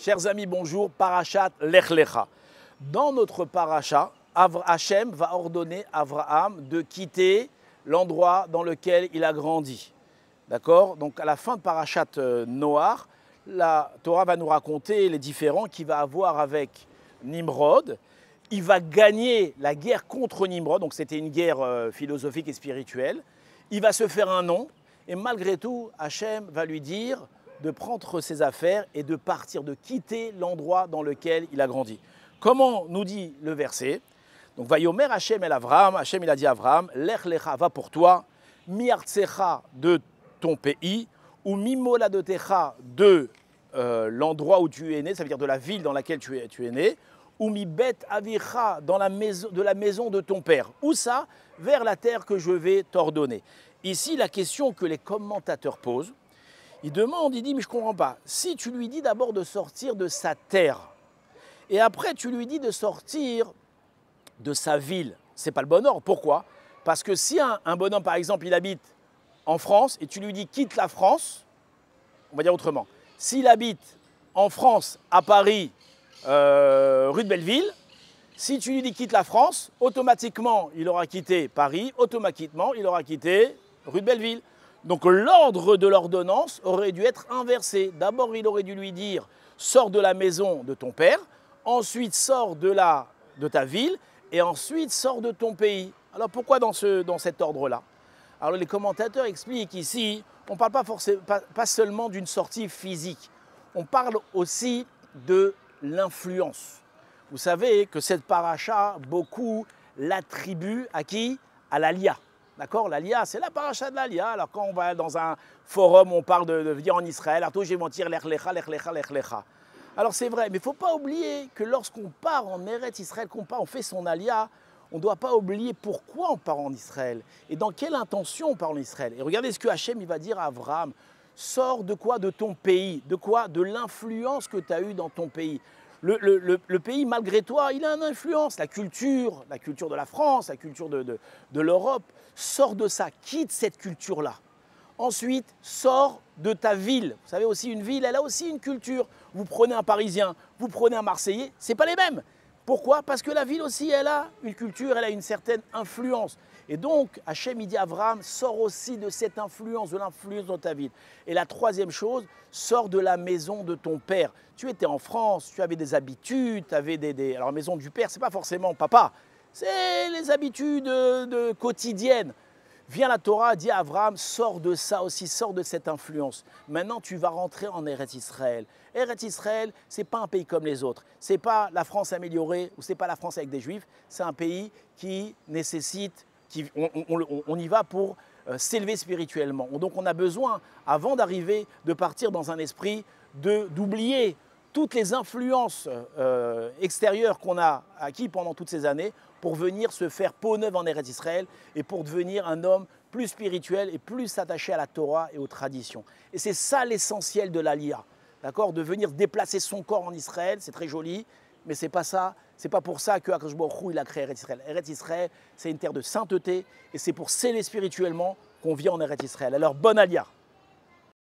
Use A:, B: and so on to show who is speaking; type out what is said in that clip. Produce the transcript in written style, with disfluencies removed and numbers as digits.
A: Chers amis, bonjour. Parashat Lech Lecha. Dans notre parasha, Hachem va ordonner à Abraham de quitter l'endroit dans lequel il a grandi. D'accord? Donc à la fin de Parashat Noach, la Torah va nous raconter les différends qu'il va avoir avec Nimrod. Il va gagner la guerre contre Nimrod, donc c'était une guerre philosophique et spirituelle. Il va se faire un nom, et malgré tout, Hachem va lui dire de prendre ses affaires et de partir, de quitter l'endroit dans lequel il a grandi. Comment nous dit le verset? Donc, Vayomer Hachem el Avraham, Hachem il a dit à Avraham, Lech lecha, va pour toi, mi artsecha de ton pays, ou mi moladotecha de l'endroit où tu es né, ça veut dire de la ville dans laquelle tu es né, ou mi bet avicha, de la maison de ton père. Où ça? Vers la terre que je vais t'ordonner. Ici, la question que les commentateurs posent, il demande, il dit, mais je ne comprends pas. Si tu lui dis d'abord de sortir de sa terre, et après tu lui dis de sortir de sa ville, ce n'est pas le bon ordre. Pourquoi? Parce que si un bonhomme, par exemple, il habite en France, et tu lui dis quitte la France, on va dire autrement. S'il habite en France, à Paris, rue de Belleville, si tu lui dis quitte la France, automatiquement, il aura quitté Paris, automatiquement, il aura quitté rue de Belleville. Donc l'ordre de l'ordonnance aurait dû être inversé. D'abord, il aurait dû lui dire « sors de la maison de ton père », ensuite « sors de ta ville » et ensuite « sors de ton pays ». Alors pourquoi dans cet ordre-là? Alors les commentateurs expliquent ici, on ne parle pas seulement d'une sortie physique, on parle aussi de l'influence. Vous savez que cette paracha, beaucoup l'attribuent à qui? À l'Aliyah. D'accord? L'Aliyah, c'est la paracha de l'Aliyah. Alors quand on va dans un forum, on parle de venir en Israël, alors je vais mentir, Lech Lecha, Lech Lecha, Lech Lecha. Alors c'est vrai, mais il ne faut pas oublier que lorsqu'on part en Eretz Israël, on fait son Aliyah, on ne doit pas oublier pourquoi on part en Israël et dans quelle intention on part en Israël. Et regardez ce que Hachem il va dire à Abraham. Sors de quoi? De ton pays. De quoi? De l'influence que tu as eue dans ton pays. Le pays, malgré toi, il a une influence. La culture de la France, la culture de l'Europe. Sors de ça, quitte cette culture-là. Ensuite, sors de ta ville. Vous savez aussi, une ville, elle a aussi une culture. Vous prenez un Parisien, vous prenez un Marseillais, ce n'est pas les mêmes. Pourquoi? Parce que la ville aussi, elle a une culture, elle a une certaine influence. Et donc, Hachem, il dit à Abraham, sors aussi de cette influence, de l'influence de ta ville. Et la troisième chose, sors de la maison de ton père. Tu étais en France, tu avais des habitudes, tu avais Alors, maison du père, ce n'est pas forcément papa, c'est les habitudes quotidiennes. Vient la Torah, dit à Abraham, sors de ça aussi, sors de cette influence. Maintenant, tu vas rentrer en Eretz Israël. Eretz Israël, ce n'est pas un pays comme les autres. Ce n'est pas la France améliorée ou ce n'est pas la France avec des Juifs. C'est un pays qui nécessite, on y va pour s'élever spirituellement. Donc on a besoin, avant d'arriver, de partir dans un esprit d'oublier toutes les influences extérieures qu'on a acquises pendant toutes ces années pour venir se faire peau neuve en Eretz Israël et pour devenir un homme plus spirituel et plus attaché à la Torah et aux traditions. Et c'est ça l'essentiel de l'Aliyah, d'accord? De venir déplacer son corps en Israël, c'est très joli, mais c'est pas ça, c'est pas pour ça que Akadosh Baruch Hu, il a créé Eretz Israël. Eretz Israël, c'est une terre de sainteté et c'est pour sceller spirituellement qu'on vit en Eretz Israël. Alors bonne Aliyah.